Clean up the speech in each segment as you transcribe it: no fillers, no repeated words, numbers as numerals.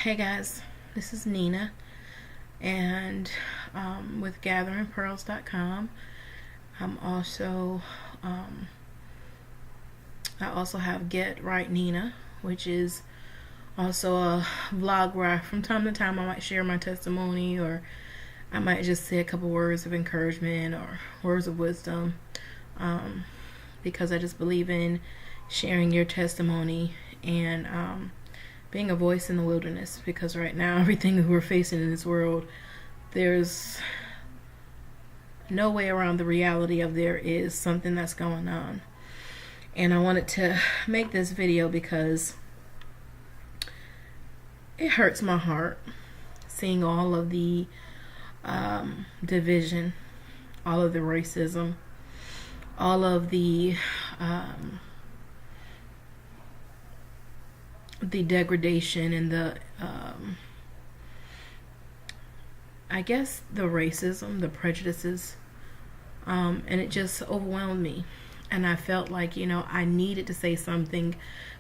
Hey guys, this is Nina, and with gatheringpearls.com. I'm also I also have Get Right Nina, which is also a vlog where from time to time I might share my testimony, or I might just say a couple words of encouragement or words of wisdom, because I just believe in sharing your testimony and being a voice in the wilderness, because right now everything that we're facing in this world, there's no way around the reality of there is something that's going on. And I wanted to make this video because it hurts my heart seeing all of the division, all of the racism, all of the degradation and the I guess the racism, the prejudices, and it just overwhelmed me. And I felt like, I needed to say something,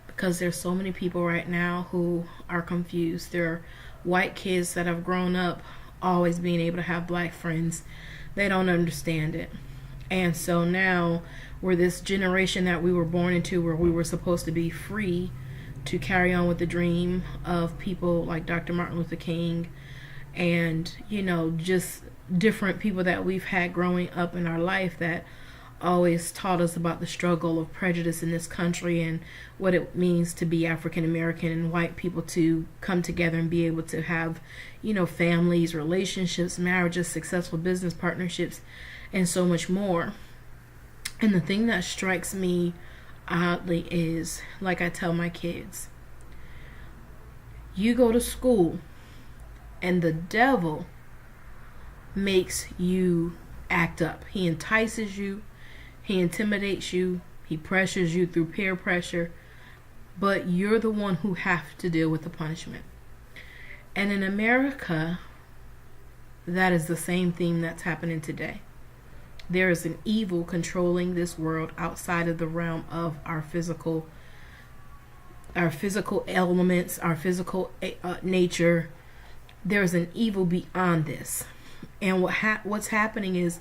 because there's so many people right now who are confused. There are white kids that have grown up always being able to have black friends. They don't understand it. And so now we're this generation that we were born into, where we were supposed to be free to carry on with the dream of people like Dr. Martin Luther King, and just different people that we've had growing up in our life that always taught us about the struggle of prejudice in this country and what it means to be African American and white people to come together and be able to have families, relationships, marriages, successful business partnerships, and so much more. And the thing that strikes me oddly is, like I tell my kids, you go to school and the devil makes you act up. He entices you, he intimidates you, he pressures you through peer pressure, but you're the one who have to deal with the punishment. And in America, that is the same theme that's happening today. There is an evil controlling this world outside of the realm of our physical elements, our physical nature. There's an evil beyond this. And what's happening is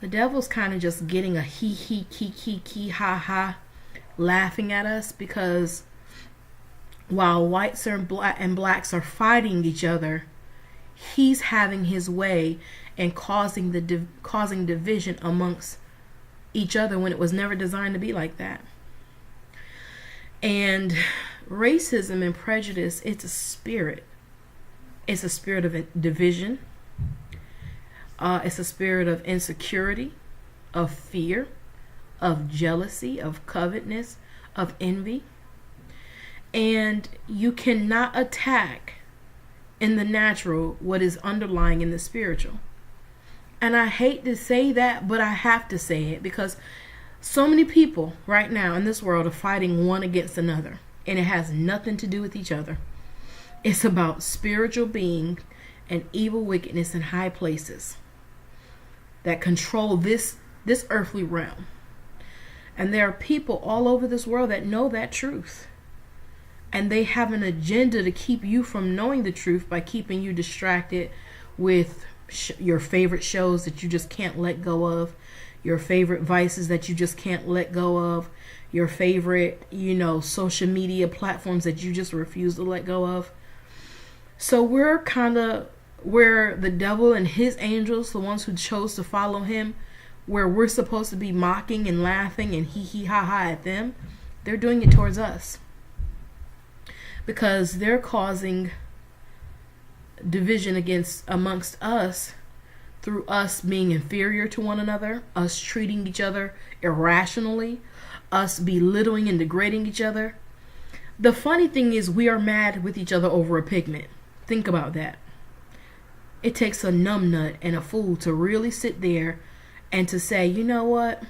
the devil's kind of just getting a he, ha, ha, laughing at us, because while whites and blacks are fighting each other, he's having his way and causing division amongst each other when it was never designed to be like that. And racism and prejudice, it's a spirit. It's a spirit of division. It's a spirit of insecurity, of fear, of jealousy, of covetousness, of envy. And you cannot attack in the natural what is underlying in the spiritual. And I hate to say that, but I have to say it, because so many people right now in this world are fighting one against another, and it has nothing to do with each other. It's about spiritual being and evil wickedness in high places that control this earthly realm. And there are people all over this world that know that truth. And they have an agenda to keep you from knowing the truth by keeping you distracted with your favorite shows that you just can't let go of, your favorite vices that you just can't let go of, your favorite, social media platforms that you just refuse to let go of. So we're kind of where the devil and his angels, the ones who chose to follow him, where we're supposed to be mocking and laughing and hee ha ha at them, they're doing it towards us, because they're causing division amongst us through us being inferior to one another, us treating each other irrationally, us belittling and degrading each other. The funny thing is, we are mad with each other over a pigment. Think about that. It takes a numbnut and a fool to really sit there and to say, you know what?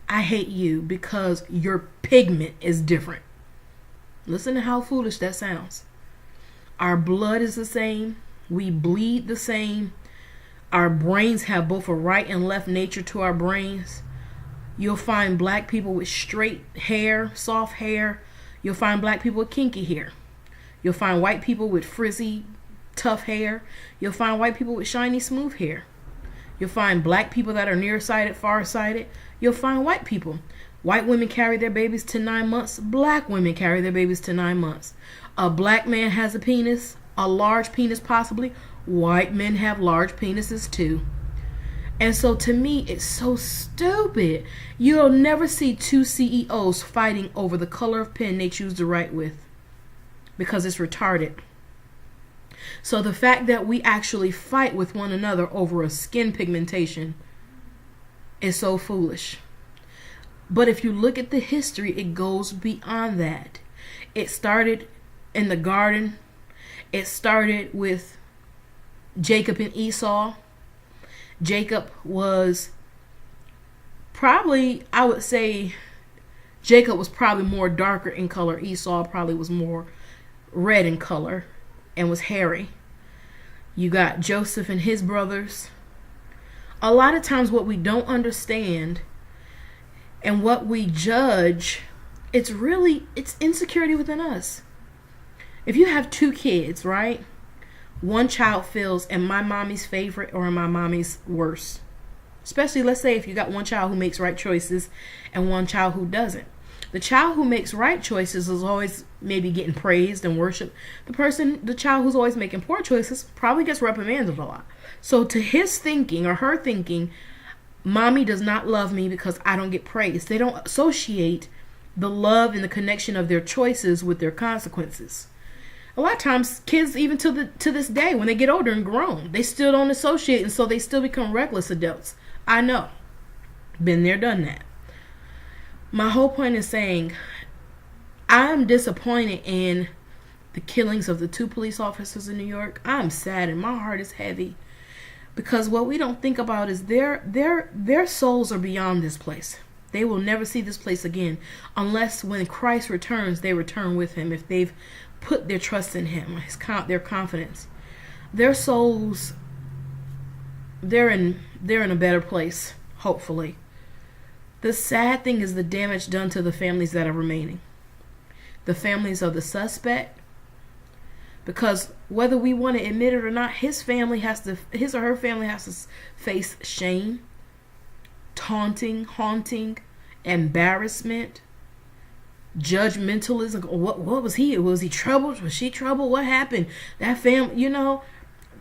I hate you because your pigment is different. Listen to how foolish that sounds. Our blood is the same. We bleed the same. Our brains have both a right and left nature to our brains. You'll find black people with straight hair, soft hair. You'll find black people with kinky hair. You'll find white people with frizzy, tough hair. You'll find white people with shiny, smooth hair. You'll find black people that are nearsighted, farsighted. You'll find white people. White women carry their babies to 9 months. Black women carry their babies to 9 months. A black man has a penis, a large penis possibly. White men have large penises too. And so to me, it's so stupid. You'll never see two CEOs fighting over the color of pen they choose to write with, because it's retarded. So the fact that we actually fight with one another over a skin pigmentation is so foolish. But if you look at the history, it goes beyond that. It started in the garden. It started with Jacob and Esau. Jacob was probably, I would say, Jacob was probably more darker in color. Esau probably was more red in color and was hairy. You got Joseph and his brothers. A lot of times what we don't understand and what we judge, it's insecurity within us. If you have 2 kids, right? One child feels, am I mommy's favorite or am I mommy's worst? Especially, let's say if you got one child who makes right choices and one child who doesn't. The child who makes right choices is always maybe getting praised and worshiped. The child who's always making poor choices probably gets reprimanded a lot. So to his thinking or her thinking, mommy does not love me because I don't get praised. They don't associate the love and the connection of their choices with their consequences. A lot of times, kids, even to this day, when they get older and grown, they still don't associate, and so they still become reckless adults. I know. Been there, done that. My whole point is saying, I'm disappointed in the killings of the 2 police officers in New York. I'm sad and my heart is heavy, because what we don't think about is their souls are beyond this place. They will never see this place again unless when Christ returns, they return with him. If they've put their trust in him, their confidence, their souls, they're in a better place, hopefully. The sad thing is the damage done to the families that are remaining, the families of the suspect, because whether we want to admit it or not, his or her family has to face shame, taunting, haunting, embarrassment, judgmentalism. What was he? Was he troubled? Was she troubled? What happened? That family,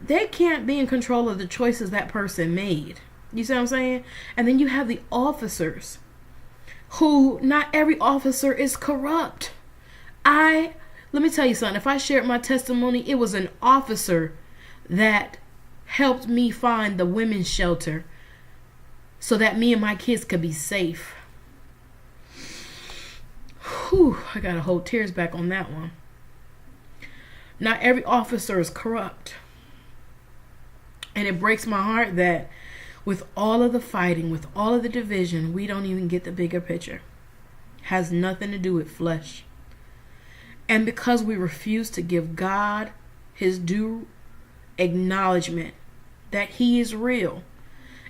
they can't be in control of the choices that person made. You see what I'm saying? And then you have the officers, who not every officer is corrupt. Let me tell you something. If I shared my testimony, it was an officer that helped me find the women's shelter so that me and my kids could be safe. Whew, I gotta hold tears back on that one. Not every officer is corrupt. And it breaks my heart that with all of the fighting, with all of the division, we don't even get the bigger picture. Has nothing to do with flesh. And because we refuse to give God his due acknowledgement that he is real,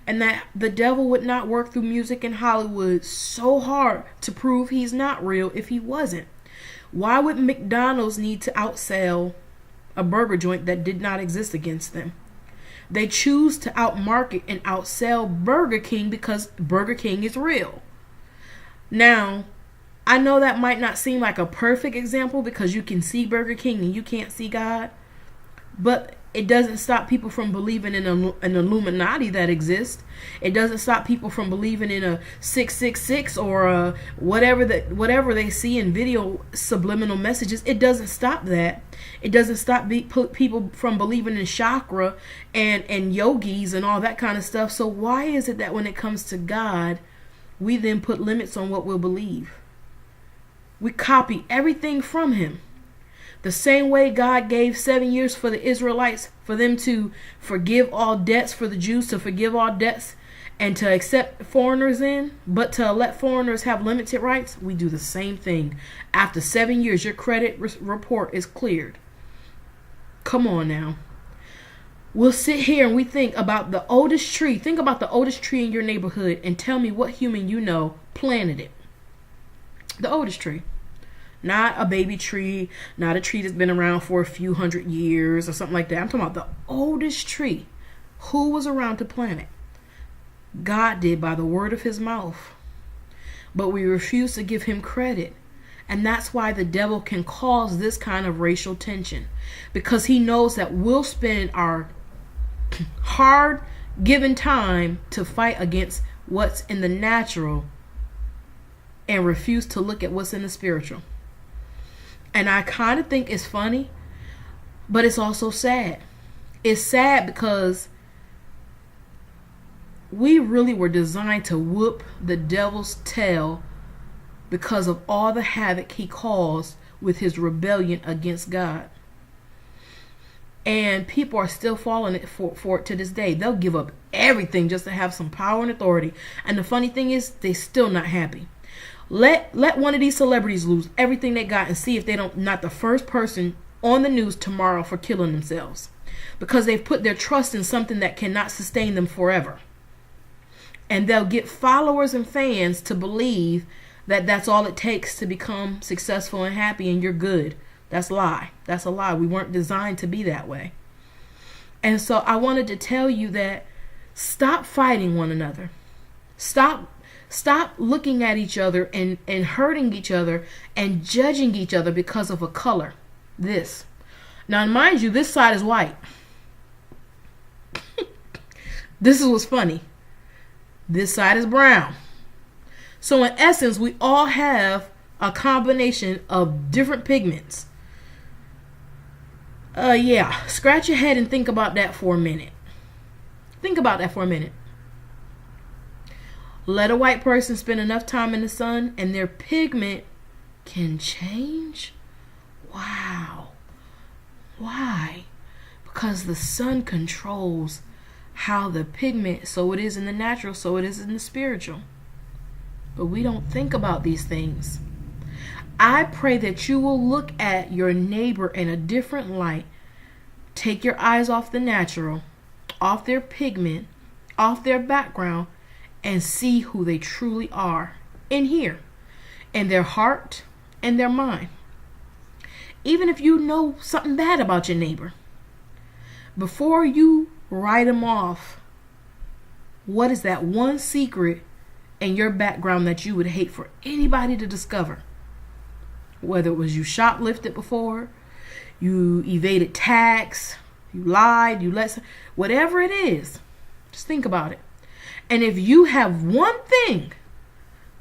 and that the devil would not work through music in Hollywood so hard to prove he's not real if he wasn't. Why would McDonald's need to outsell a burger joint that did not exist against them? They choose to outmarket and outsell Burger King because Burger King is real. Now, I know that might not seem like a perfect example because you can see Burger King and you can't see God, but it doesn't stop people from believing in an Illuminati that exists. It doesn't stop people from believing in a 666 or whatever they see in video subliminal messages. It doesn't stop that. It doesn't stop people from believing in chakra and yogis and all that kind of stuff. So why is it that when it comes to God, we then put limits on what we'll believe? We copy everything from him. The same way God gave 7 years for the Israelites, for them to forgive all debts, for the Jews to forgive all debts and to accept foreigners in, but to let foreigners have limited rights, we do the same thing. After 7 years, your credit report is cleared. Come on now. We'll sit here and we think about the oldest tree. Think about the oldest tree in your neighborhood and tell me what human you know planted it. The oldest tree. Not a baby tree, not a tree that's been around for a few hundred years or something like that. I'm talking about the oldest tree. Who was around to plant it? God did, by the word of his mouth. But we refuse to give him credit. And that's why the devil can cause this kind of racial tension. Because he knows that we'll spend our hard given time to fight against what's in the natural and refuse to look at what's in the spiritual. And I kind of think it's funny, but it's also sad. It's sad because we really were designed to whoop the devil's tail because of all the havoc he caused with his rebellion against God. And people are still falling for it to this day. They'll give up everything just to have some power and authority. And the funny thing is, they're still not happy. Let one of these celebrities lose everything they got and see if they don't not the first person on the news tomorrow for killing themselves. Because they've put their trust in something that cannot sustain them forever. And they'll get followers and fans to believe that that's all it takes to become successful and happy and you're good. That's a lie. That's a lie. We weren't designed to be that way. And so I wanted to tell you that stop fighting one another. Stop looking at each other and hurting each other and judging each other because of a color. This. Now, mind you, this side is white. This is what's funny. This side is brown. So in essence, we all have a combination of different pigments. Yeah, scratch your head and think about that for a minute. Think about that for a minute. Let a white person spend enough time in the sun and their pigment can change? Wow. Why? Because the sun controls how the pigment, so it is in the natural, so it is in the spiritual. But we don't think about these things. I pray that you will look at your neighbor in a different light. Take your eyes off the natural, off their pigment, off their background, and see who they truly are in here, in their heart and their mind. Even if you know something bad about your neighbor, before you write them off, what is that one secret in your background that you would hate for anybody to discover? Whether it was you shoplifted before, you evaded tax, you lied, whatever it is, just think about it. And if you have one thing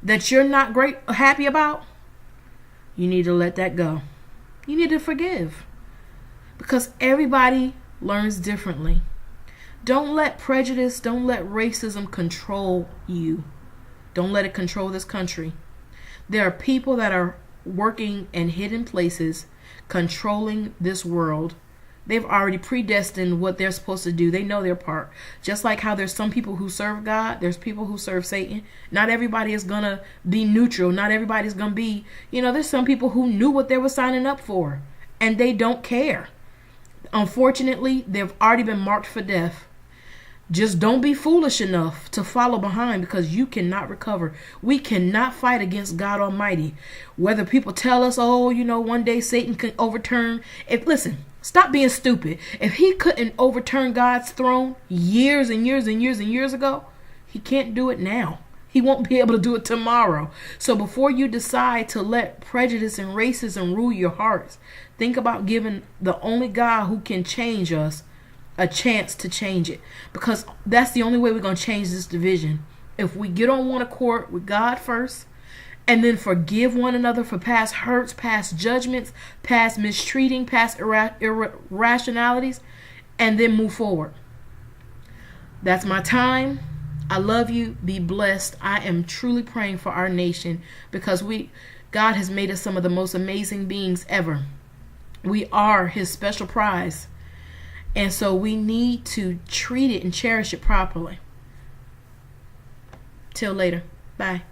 that you're not happy about, you need to let that go. You need to forgive. Because everybody learns differently. Don't let prejudice, don't let racism control you. Don't let it control this country. There are people that are working in hidden places, controlling this world. They've already predestined what they're supposed to do. They know their part. Just like how there's some people who serve God, there's people who serve Satan. Not everybody is going to be neutral. Not everybody's going to be, there's some people who knew what they were signing up for and they don't care. Unfortunately, they've already been marked for death. Just don't be foolish enough to follow behind, because you cannot recover. We cannot fight against God Almighty. Whether people tell us, one day Satan can overturn. Listen, stop being stupid. If he couldn't overturn God's throne years and years and years and years ago, he can't do it now. He won't be able to do it tomorrow. So before you decide to let prejudice and racism rule your hearts, think about giving the only God who can change us a chance to change it, because that's the only way we're going to change this division. If we get on one accord with God first, and then forgive one another for past hurts, past judgments, past mistreating, past irrationalities, and then move forward. That's my time. I love you. Be blessed. I am truly praying for our nation, because God has made us some of the most amazing beings ever. We are his special prize. And so we need to treat it and cherish it properly. Till later. Bye.